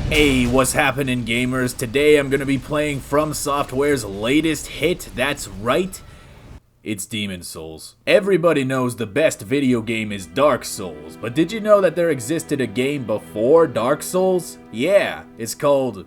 Hey, what's happening, gamers? Today I'm gonna be playing From Software's latest hit. That's right, it's Demon's Souls. Everybody knows the best video game is Dark Souls, but did you know that there existed a game before Dark Souls? Yeah, it's called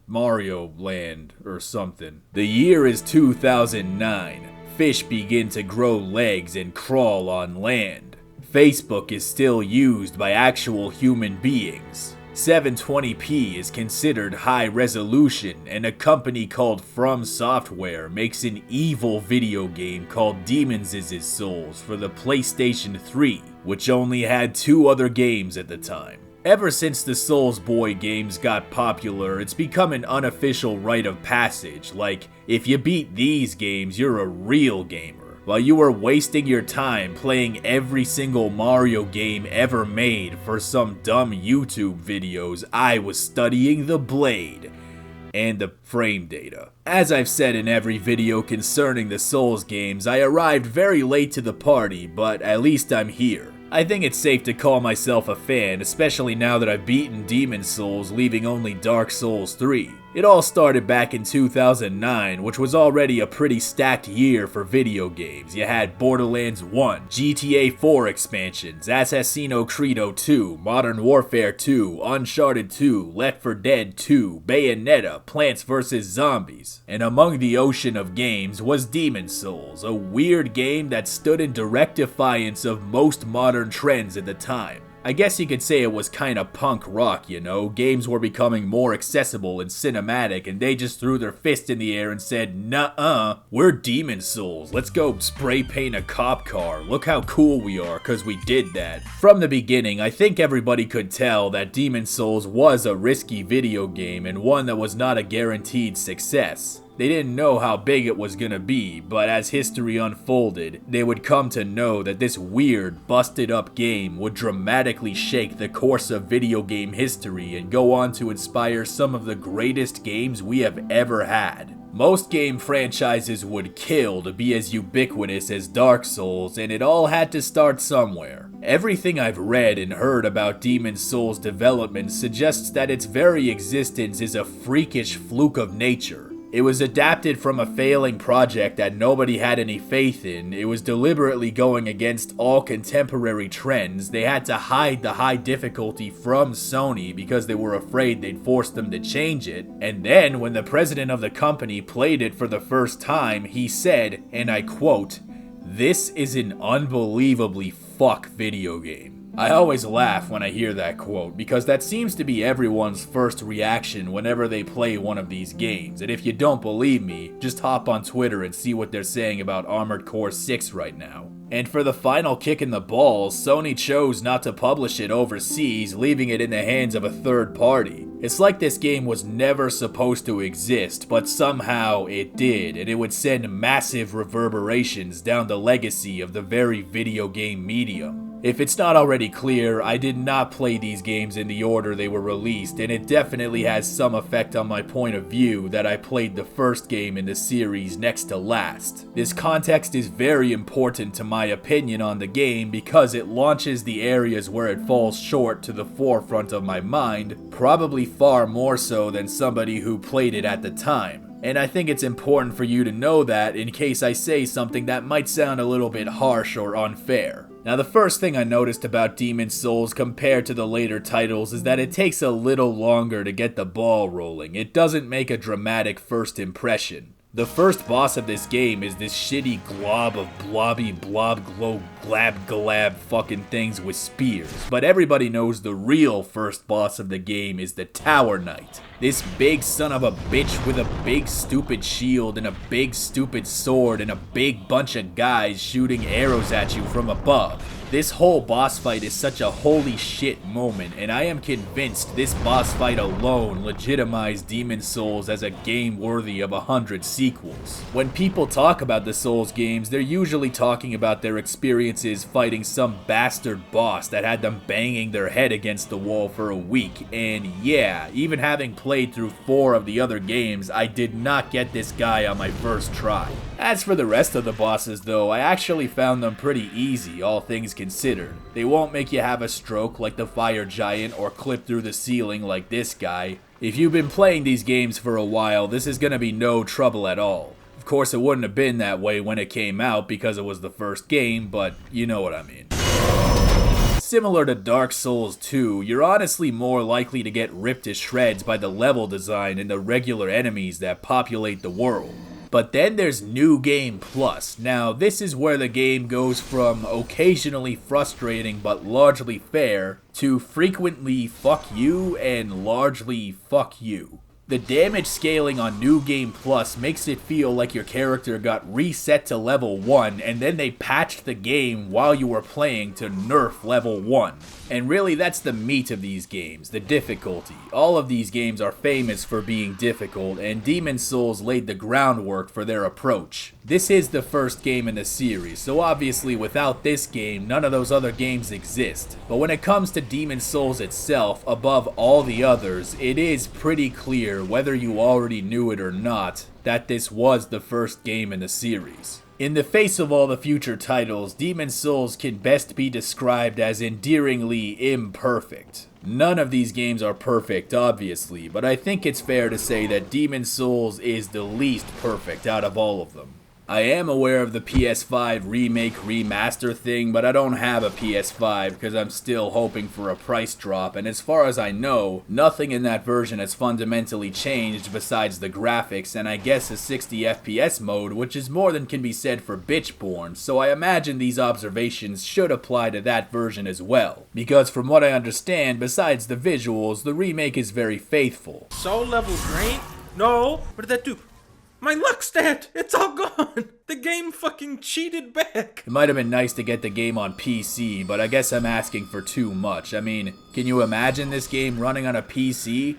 Mario Land or something. The year is 2009. Fish begin to grow legs and crawl on land. Facebook is still used by actual human beings. 720p is considered high resolution, and a company called From Software makes an evil video game called Demon's Souls for the PlayStation 3, which only had 2 other games at the time. Ever since the Souls Boy games got popular, it's become an unofficial rite of passage, like, if you beat these games, you're a real gamer. While you were wasting your time playing every single Mario game ever made for some dumb YouTube videos, I was studying the blade and the frame data. As I've said in every video concerning the Souls games, I arrived very late to the party, but at least I'm here. I think it's safe to call myself a fan, especially now that I've beaten Demon's Souls, leaving only Dark Souls 3. It all started back in 2009, which was already a pretty stacked year for video games. You had Borderlands 1, GTA 4 expansions, Assassino Credo 2, Modern Warfare 2, Uncharted 2, Left 4 Dead 2, Bayonetta, Plants vs. Zombies. And among the ocean of games was Demon's Souls, a weird game that stood in direct defiance of most modern trends at the time. I guess you could say it was kinda punk rock, you know? Games were becoming more accessible and cinematic, and they just threw their fist in the air and said, "Nuh-uh, we're Demon's Souls. Let's go spray paint a cop car. Look how cool we are, cause we did that." From the beginning, I think everybody could tell that Demon's Souls was a risky video game and one that was not a guaranteed success. They didn't know how big it was gonna be, but as history unfolded, they would come to know that this weird, busted up game would dramatically shake the course of video game history and go on to inspire some of the greatest games we have ever had. Most game franchises would kill to be as ubiquitous as Dark Souls, and it all had to start somewhere. Everything I've read and heard about Demon's Souls development suggests that its very existence is a freakish fluke of nature. It was adapted from a failing project that nobody had any faith in. It was deliberately going against all contemporary trends. They had to hide the high difficulty from Sony because they were afraid they'd force them to change it. And then when the president of the company played it for the first time, he said, and I quote, "This is an unbelievably fuck video game." I always laugh when I hear that quote, because that seems to be everyone's first reaction whenever they play one of these games, and if you don't believe me, just hop on Twitter and see what they're saying about Armored Core 6 right now. And for the final kick in the balls, Sony chose not to publish it overseas, leaving it in the hands of a third party. It's like this game was never supposed to exist, but somehow it did, and it would send massive reverberations down the legacy of the very video game medium. If it's not already clear, I did not play these games in the order they were released, and it definitely has some effect on my point of view that I played the first game in the series next to last. This context is very important to my opinion on the game because it launches the areas where it falls short to the forefront of my mind, probably far more so than somebody who played it at the time. And I think it's important for you to know that in case I say something that might sound a little bit harsh or unfair. Now, the first thing I noticed about Demon's Souls compared to the later titles is that it takes a little longer to get the ball rolling. It doesn't make a dramatic first impression. The first boss of this game is this shitty glob of blobby blob glow glab galab fucking things with spears. But everybody knows the real first boss of the game is the Tower Knight. This big son of a bitch with a big stupid shield and a big stupid sword and a big bunch of guys shooting arrows at you from above. This whole boss fight is such a holy shit moment, and I am convinced this boss fight alone legitimized Demon's Souls as a game worthy of 100 sequels. When people talk about the Souls games, they're usually talking about their experiences fighting some bastard boss that had them banging their head against the wall for a week, and yeah, even having played through 4 of the other games, I did not get this guy on my first try. As for the rest of the bosses though, I actually found them pretty easy, all things considered. They won't make you have a stroke like the fire giant or clip through the ceiling like this guy. If you've been playing these games for a while, this is gonna be no trouble at all. Of course, it wouldn't have been that way when it came out because it was the first game, but you know what I mean. Similar to Dark Souls 2, you're honestly more likely to get ripped to shreds by the level design and the regular enemies that populate the world. But then there's New Game Plus. Now, this is where the game goes from occasionally frustrating but largely fair to frequently fuck you and largely fuck you. The damage scaling on New Game Plus makes it feel like your character got reset to level 1 and then they patched the game while you were playing to nerf level 1. And really that's the meat of these games, the difficulty. All of these games are famous for being difficult and Demon's Souls laid the groundwork for their approach. This is the first game in the series, so obviously without this game, none of those other games exist. But when it comes to Demon's Souls itself, above all the others, it is pretty clear, whether you already knew it or not, that this was the first game in the series. In the face of all the future titles, Demon's Souls can best be described as endearingly imperfect. None of these games are perfect, obviously, but I think it's fair to say that Demon's Souls is the least perfect out of all of them. I am aware of the PS5 remake remaster thing, but I don't have a PS5 because I'm still hoping for a price drop, and as far as I know, nothing in that version has fundamentally changed besides the graphics and I guess a 60 FPS mode, which is more than can be said for Bitchborn, so I imagine these observations should apply to that version as well. Because from what I understand, besides the visuals, the remake is very faithful. Soul level drain? No, what did that do? My luck stat! It's all gone! The game fucking cheated back! It might have been nice to get the game on PC, but I guess I'm asking for too much. I mean, can you imagine this game running on a PC?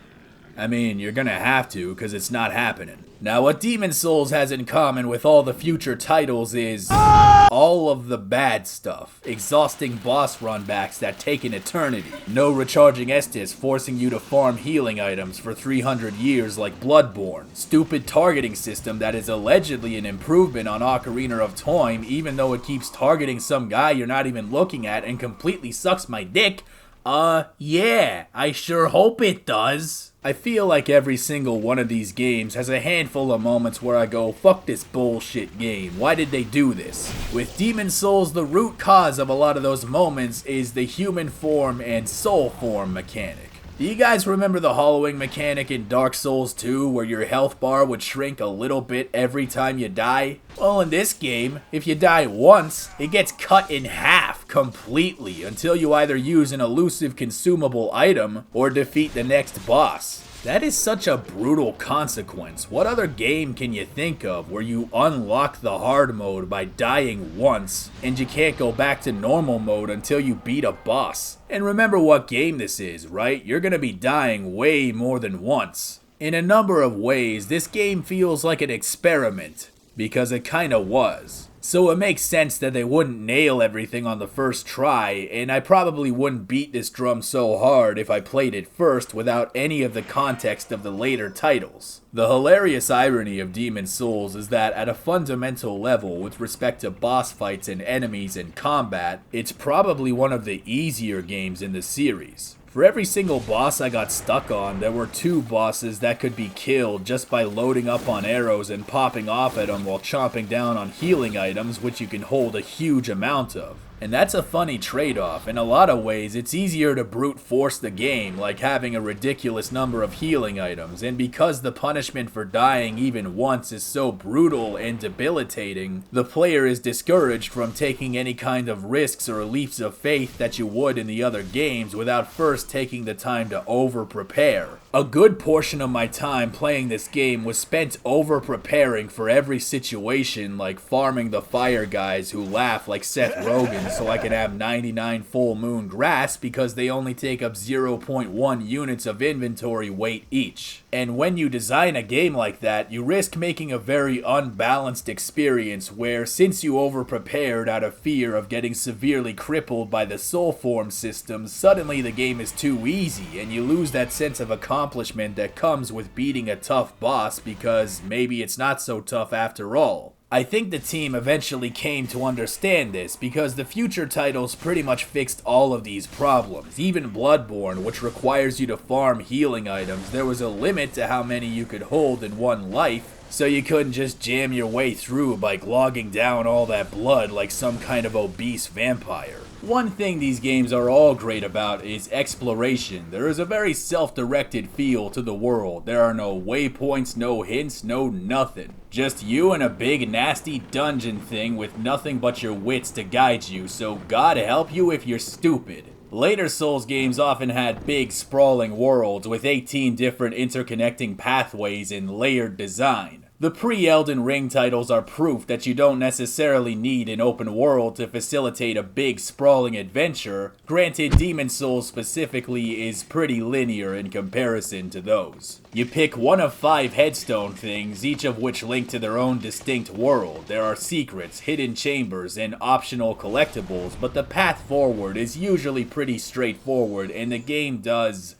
I mean, you're gonna have to, because it's not happening. Now, what Demon's Souls has in common with all the future titles is all of the bad stuff. Exhausting boss runbacks that take an eternity. No recharging Estus forcing you to farm healing items for 300 years like Bloodborne. Stupid targeting system that is allegedly an improvement on Ocarina of Time, even though it keeps targeting some guy you're not even looking at and completely sucks my dick. Yeah, I sure hope it does. I feel like every single one of these games has a handful of moments where I go, fuck this bullshit game, why did they do this? With Demon's Souls, the root cause of a lot of those moments is the human form and soul form mechanic. Do you guys remember the hollowing mechanic in Dark Souls 2 where your health bar would shrink a little bit every time you die? Well, in this game, if you die once, it gets cut in half completely until you either use an elusive consumable item or defeat the next boss. That is such a brutal consequence. What other game can you think of where you unlock the hard mode by dying once and you can't go back to normal mode until you beat a boss? And remember what game this is, right? You're gonna be dying way more than once. In a number of ways, this game feels like an experiment, because it kinda was. So it makes sense that they wouldn't nail everything on the first try, and I probably wouldn't beat this drum so hard if I played it first without any of the context of the later titles. The hilarious irony of Demon's Souls is that at a fundamental level with respect to boss fights and enemies and combat, it's probably one of the easier games in the series. For every single boss I got stuck on, there were 2 bosses that could be killed just by loading up on arrows and popping off at them while chomping down on healing items, which you can hold a huge amount of. And that's a funny trade-off. In a lot of ways, it's easier to brute force the game, like having a ridiculous number of healing items, and because the punishment for dying even once is so brutal and debilitating, the player is discouraged from taking any kind of risks or leaps of faith that you would in the other games without first taking the time to over-prepare. A good portion of my time playing this game was spent over-preparing for every situation, like farming the fire guys who laugh like Seth Rogen so I can have 99 full moon grass because they only take up 0.1 units of inventory weight each. And when you design a game like that, you risk making a very unbalanced experience where, since you over-prepared out of fear of getting severely crippled by the soul form system, suddenly the game is too easy and you lose that sense of accomplishment that comes with beating a tough boss because maybe it's not so tough after all. I think the team eventually came to understand this because the future titles pretty much fixed all of these problems. Even Bloodborne, which requires you to farm healing items, there was a limit to how many you could hold in one life, so you couldn't just jam your way through by glogging down all that blood like some kind of obese vampire. One thing these games are all great about is exploration. There is a very self-directed feel to the world. There are no waypoints, no hints, no nothing. Just you and a big nasty dungeon thing with nothing but your wits to guide you, so God help you if you're stupid. Later Souls games often had big, sprawling worlds with 18 different interconnecting pathways and layered design. The pre-Elden Ring titles are proof that you don't necessarily need an open world to facilitate a big, sprawling adventure. Granted, Demon's Souls specifically is pretty linear in comparison to those. You pick one of 5 headstone things, each of which link to their own distinct world. There are secrets, hidden chambers, and optional collectibles, but the path forward is usually pretty straightforward, and the game does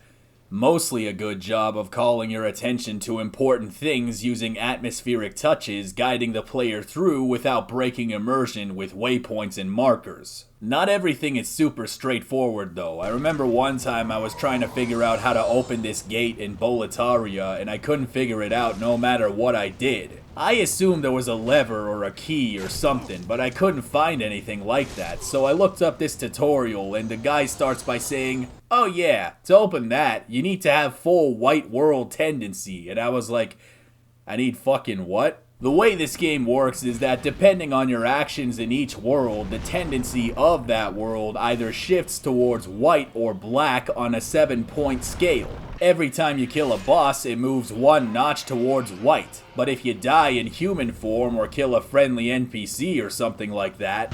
mostly a good job of calling your attention to important things using atmospheric touches, guiding the player through without breaking immersion with waypoints and markers. Not everything is super straightforward though. I remember one time I was trying to figure out how to open this gate in Boletaria and I couldn't figure it out no matter what I did. I assumed there was a lever or a key or something, but I couldn't find anything like that, so I looked up this tutorial and the guy starts by saying, "Oh yeah, to open that, you need to have full white world tendency," and I was like, I need fucking what? The way this game works is that depending on your actions in each world, the tendency of that world either shifts towards white or black on a 7-point scale. Every time you kill a boss, it moves 1 notch towards white. But if you die in human form or kill a friendly NPC or something like that,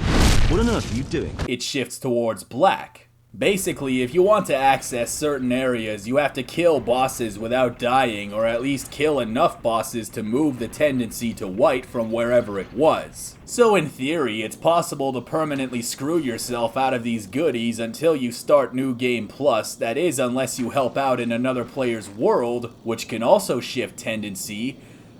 what on earth are you doing? It shifts towards black. Basically, if you want to access certain areas, you have to kill bosses without dying, or at least kill enough bosses to move the tendency to white from wherever it was. So in theory, it's possible to permanently screw yourself out of these goodies until you start New Game Plus, that is unless you help out in another player's world, which can also shift tendency,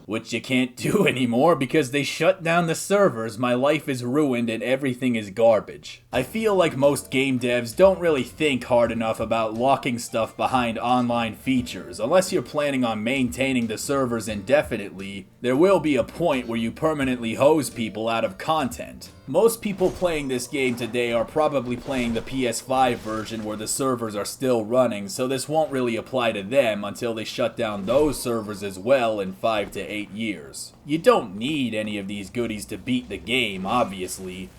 which you can't do anymore because they shut down the servers. My life is ruined and everything is garbage. I feel like most game devs don't really think hard enough about locking stuff behind online features. Unless you're planning on maintaining the servers indefinitely, there will be a point where you permanently hose people out of content. Most people playing this game today are probably playing the PS5 version where the servers are still running, so this won't really apply to them until they shut down those servers as well in 5 to 8 years. You don't need any of these goodies to beat the game, obviously,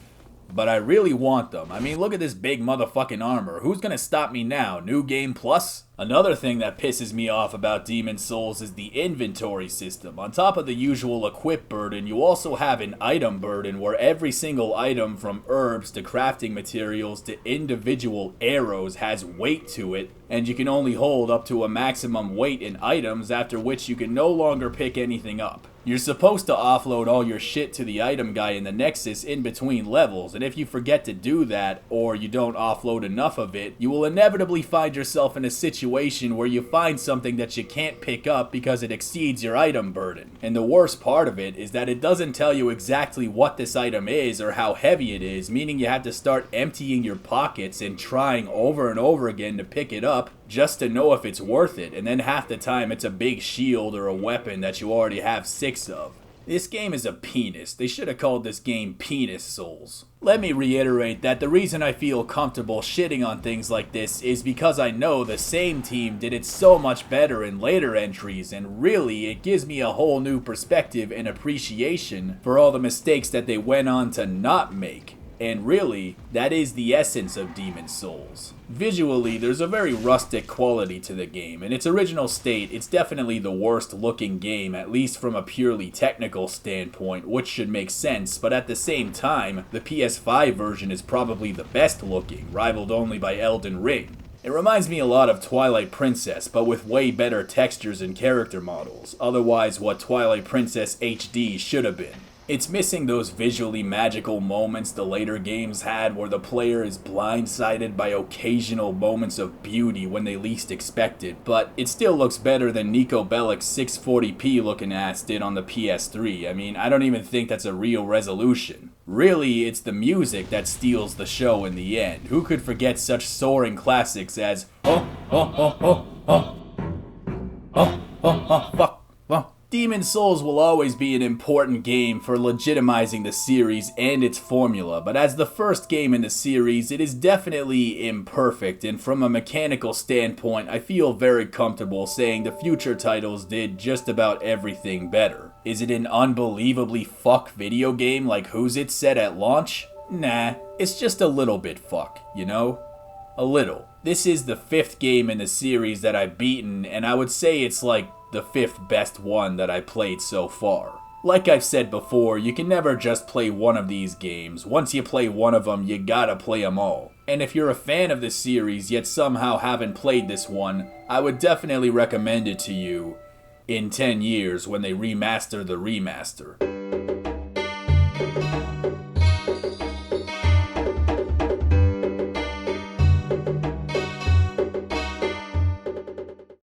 but I really want them. I mean, look at this big motherfucking armor. Who's gonna stop me now? New Game Plus? Another thing that pisses me off about Demon's Souls is the inventory system. On top of the usual equip burden, you also have an item burden where every single item from herbs to crafting materials to individual arrows has weight to it, and you can only hold up to a maximum weight in items, after which you can no longer pick anything up. You're supposed to offload all your shit to the item guy in the Nexus in between levels, and if you forget to do that, or you don't offload enough of it, you will inevitably find yourself in a situation where you find something that you can't pick up because it exceeds your item burden. And the worst part of it is that it doesn't tell you exactly what this item is or how heavy it is, meaning you have to start emptying your pockets and trying over and over again to pick it up just to know if it's worth it, and then half the time it's a big shield or a weapon that you already have 6 of. This game is a penis. They should have called this game Penis Souls. Let me reiterate that the reason I feel comfortable shitting on things like this is because I know the same team did it so much better in later entries, and really it gives me a whole new perspective and appreciation for all the mistakes that they went on to not make. And really, that is the essence of Demon's Souls. Visually, there's a very rustic quality to the game. In its original state, it's definitely the worst looking game, at least from a purely technical standpoint, which should make sense, but at the same time, the PS5 version is probably the best looking, rivaled only by Elden Ring. It reminds me a lot of Twilight Princess, but with way better textures and character models, otherwise what Twilight Princess HD should have been. It's missing those visually magical moments the later games had where the player is blindsided by occasional moments of beauty when they least expect it, but it still looks better than Nico Bellic's 640p looking ass did on the PS3. I mean, I don't even think that's a real resolution. Really, it's the music that steals the show in the end. Who could forget such soaring classics as fuck. Demon's Souls will always be an important game for legitimizing the series and its formula, but as the first game in the series, it is definitely imperfect, and from a mechanical standpoint, I feel very comfortable saying the future titles did just about everything better. Is it an unbelievably fuck video game like Who's It said at launch? Nah, it's just a little bit fuck, you know? A little. This is the 5th game in the series that I've beaten, and I would say it's like the 5th best one that I played so far. Like I've said before, you can never just play one of these games. Once you play one of them, you gotta play them all. And if you're a fan of this series yet somehow haven't played this one, I would definitely recommend it to you in 10 years when they remaster the remaster.